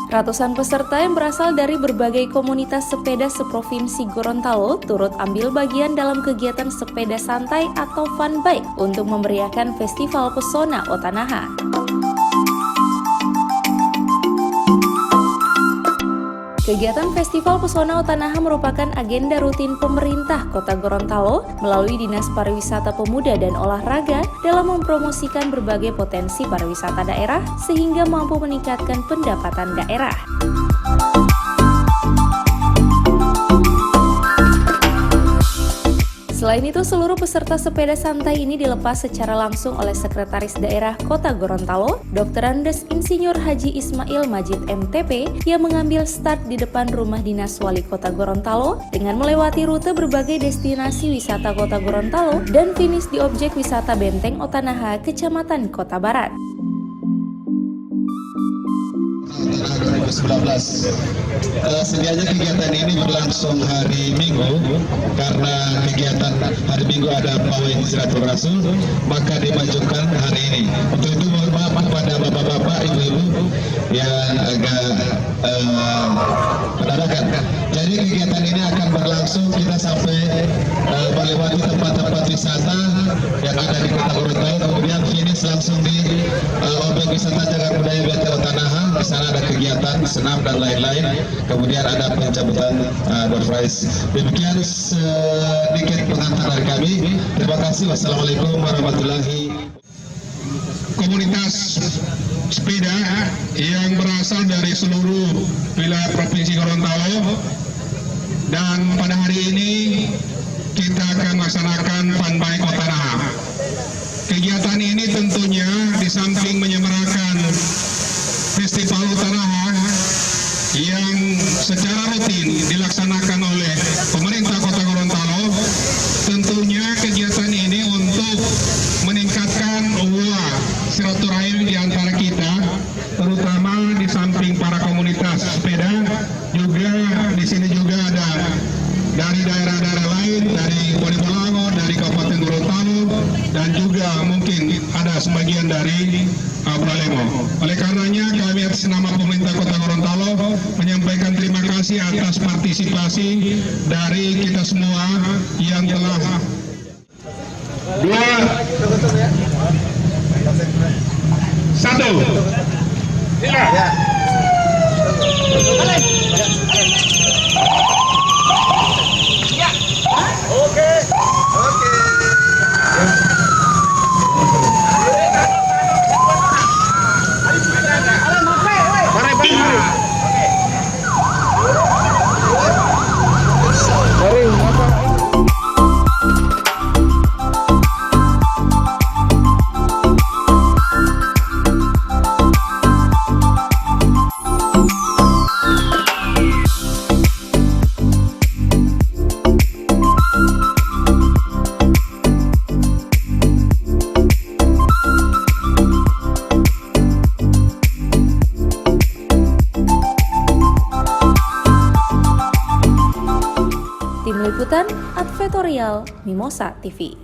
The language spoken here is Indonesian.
Ratusan peserta yang berasal dari berbagai komunitas sepeda seprovinsi Gorontalo turut ambil bagian dalam kegiatan sepeda santai atau fun bike untuk memeriahkan Festival Pesona Otanaha. Kegiatan Festival Pesona Otanaha merupakan agenda rutin pemerintah Kota Gorontalo melalui Dinas Pariwisata Pemuda dan Olahraga dalam mempromosikan berbagai potensi pariwisata daerah sehingga mampu meningkatkan pendapatan daerah. Selain itu, seluruh peserta sepeda santai ini dilepas secara langsung oleh Sekretaris Daerah Kota Gorontalo, Dr. Andes Insinyur Haji Ismail Majid MTP, yang mengambil start di depan rumah dinas Wali Kota Gorontalo dengan melewati rute berbagai destinasi wisata Kota Gorontalo dan finish di objek wisata Benteng Otanaha, Kecamatan Kota Barat. 2019. Sedianya kegiatan ini berlangsung hari Minggu karena kegiatan hari Minggu ada pawai Hijratul Rasul, maka dimajukan hari ini. Untuk itu mohon maaf kepada bapak-bapak, ibu-ibu yang agak mendadak. Jadi kegiatan ini akan berlangsung kita sampai melewati tempat-tempat wisata yang ada di Kota Gorontalo, kemudian finish langsung di objek wisata Cagar Budaya Benteng Otanaha. Di sana ada kegiatan senam dan lain-lain, kemudian ada pencabutan door prize. Demikian sedikit pengantar dari kami. Terima kasih. Wassalamualaikum warahmatullahi wabarakatuh. Komunitas sepeda yang berasal dari seluruh wilayah Provinsi Gorontalo, dan pada hari ini kita akan melaksanakan Fun Bike Otanaha. Kegiatan ini tentunya di samping menyemarakan Festival Otanaha yang secara rutin dilaksanakan oleh pemerintah Kota Gorontalo, tentunya kegiatan ini untuk meningkatkan ukhuwah silaturahim di antara kita, terutama di samping para komunitas sepeda, juga di sini juga ada dari daerah-daerah lain, dari Bonegolango, dari Kabupaten Gorontalo, dan juga mungkin ada sebagian dari Balemo. Oleh karenanya kami atas nama pemerintah Kota Gorontalo menyampaikan terima kasih atas partisipasi dari kita semua yang telah satu. Tim Liputan Advertorial Mimosa TV.